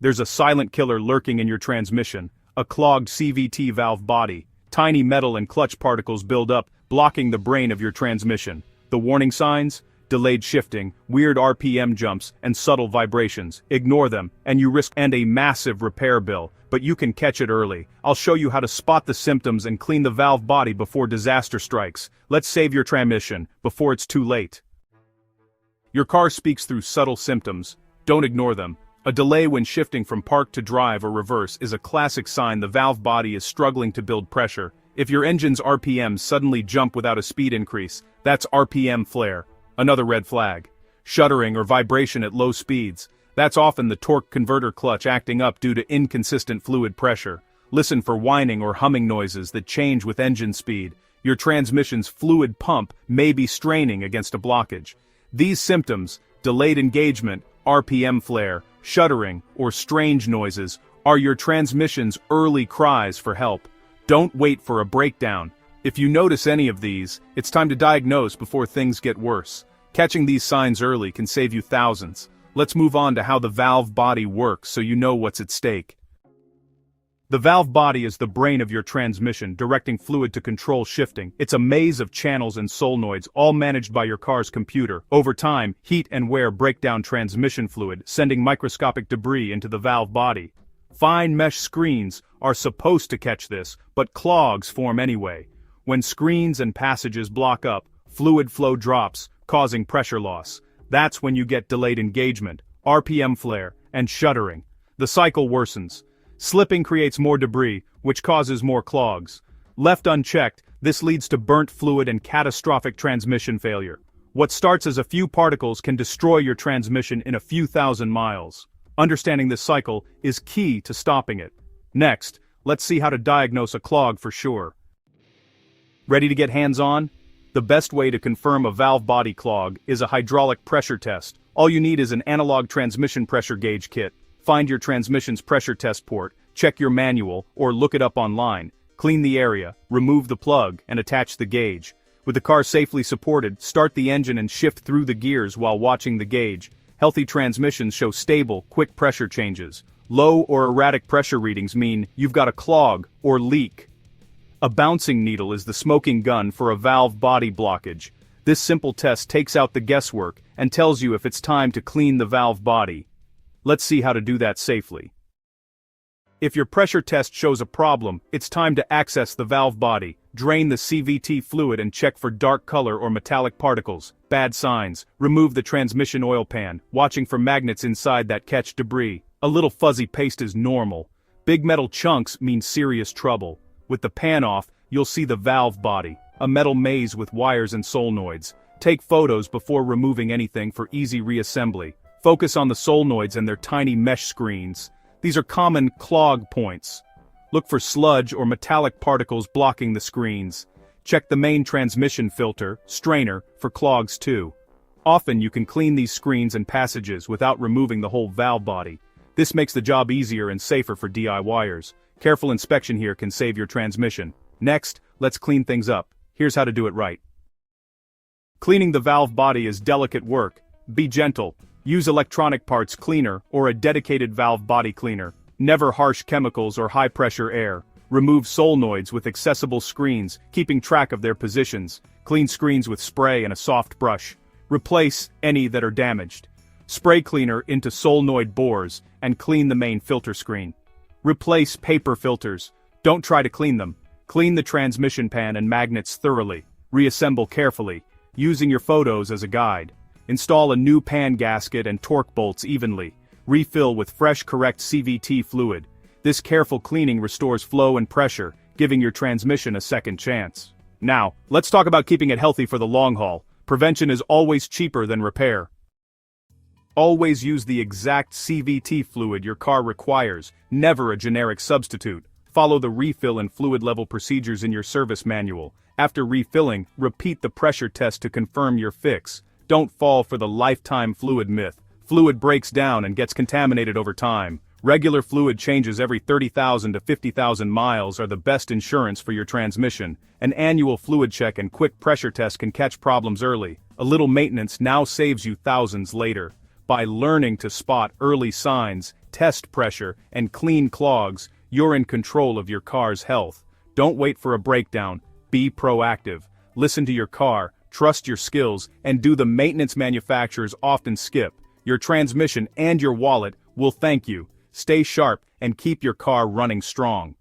There's a silent killer lurking in your transmission, a clogged CVT valve body. Tiny metal and clutch particles build up, blocking the brain of your transmission. The warning signs? Delayed shifting, weird RPM jumps, and subtle vibrations. Ignore them, and you risk a massive repair bill, but you can catch it early. I'll show you how to spot the symptoms and clean the valve body before disaster strikes. Let's save your transmission before it's too late. Your car speaks through subtle symptoms. Don't ignore them. A delay when shifting from park to drive or reverse is a classic sign the valve body is struggling to build pressure. If your engine's RPMs suddenly jump without a speed increase, that's RPM flare. Another red flag. Shuddering or vibration at low speeds. That's often the torque converter clutch acting up due to inconsistent fluid pressure. Listen for whining or humming noises that change with engine speed. Your transmission's fluid pump may be straining against a blockage. These symptoms, delayed engagement, RPM flare, shuddering, or strange noises, are your transmission's early cries for help. Don't wait for a breakdown. If you notice any of these, it's time to diagnose before things get worse. Catching these signs early can save you thousands. Let's move on to how the valve body works so you know what's at stake. The valve body is the brain of your transmission, directing fluid to control shifting. It's a maze of channels and solenoids, all managed by your car's computer. Over time, heat and wear break down transmission fluid, sending microscopic debris into the valve body. Fine mesh screens are supposed to catch this, but clogs form anyway. When screens and passages block up, fluid flow drops, causing pressure loss. That's when you get delayed engagement, RPM flare, and shuddering. The cycle worsens. Slipping creates more debris, which causes more clogs. Left unchecked, this leads to burnt fluid and catastrophic transmission failure. What starts as a few particles can destroy your transmission in a few thousand miles. Understanding this cycle is key to stopping it. Next, let's see how to diagnose a clog for sure. Ready to get hands-on? The best way to confirm a valve body clog is a hydraulic pressure test. All you need is an analog transmission pressure gauge kit. Find your transmission's pressure test port, check your manual, or look it up online. Clean the area, remove the plug, and attach the gauge. With the car safely supported, start the engine and shift through the gears while watching the gauge. Healthy transmissions show stable, quick pressure changes. Low or erratic pressure readings mean you've got a clog or leak. A bouncing needle is the smoking gun for a valve body blockage. This simple test takes out the guesswork and tells you if it's time to clean the valve body. Let's see how to do that safely. If your pressure test shows a problem, it's time to access the valve body. Drain the CVT fluid and check for dark color or metallic particles. Bad signs. Remove the transmission oil pan, watching for magnets inside that catch debris. A little fuzzy paste is normal. Big metal chunks mean serious trouble. With the pan off, you'll see the valve body, a metal maze with wires and solenoids. Take photos before removing anything for easy reassembly. Focus on the solenoids and their tiny mesh screens. These are common clog points. Look for sludge or metallic particles blocking the screens. Check the main transmission filter, strainer, for clogs too. Often you can clean these screens and passages without removing the whole valve body. This makes the job easier and safer for DIYers. Careful inspection here can save your transmission. Next, let's clean things up. Here's how to do it right. Cleaning the valve body is delicate work. Be gentle. Use electronic parts cleaner or a dedicated valve body cleaner. Never harsh chemicals or high-pressure air. Remove solenoids with accessible screens, keeping track of their positions. Clean screens with spray and a soft brush. Replace any that are damaged. Spray cleaner into solenoid bores and clean the main filter screen. Replace paper filters. Don't try to clean them. Clean the transmission pan and magnets thoroughly. Reassemble carefully, using your photos as a guide. Install a new pan gasket and torque bolts evenly. Refill with fresh correct CVT fluid. This careful cleaning restores flow and pressure, giving your transmission a second chance. Now, let's talk about keeping it healthy for the long haul. Prevention is always cheaper than repair. Always use the exact CVT fluid your car requires, never a generic substitute. Follow the refill and fluid level procedures in your service manual. After refilling, repeat the pressure test to confirm your fix. Don't fall for the lifetime fluid myth. Fluid breaks down and gets contaminated over time. Regular fluid changes every 30,000 to 50,000 miles are the best insurance for your transmission. An annual fluid check and quick pressure test can catch problems early. A little maintenance now saves you thousands later. By learning to spot early signs, test pressure, and clean clogs, you're in control of your car's health. Don't wait for a breakdown, be proactive. Listen to your car, trust your skills, and do the maintenance manufacturers often skip. Your transmission and your wallet will thank you. Stay sharp and keep your car running strong.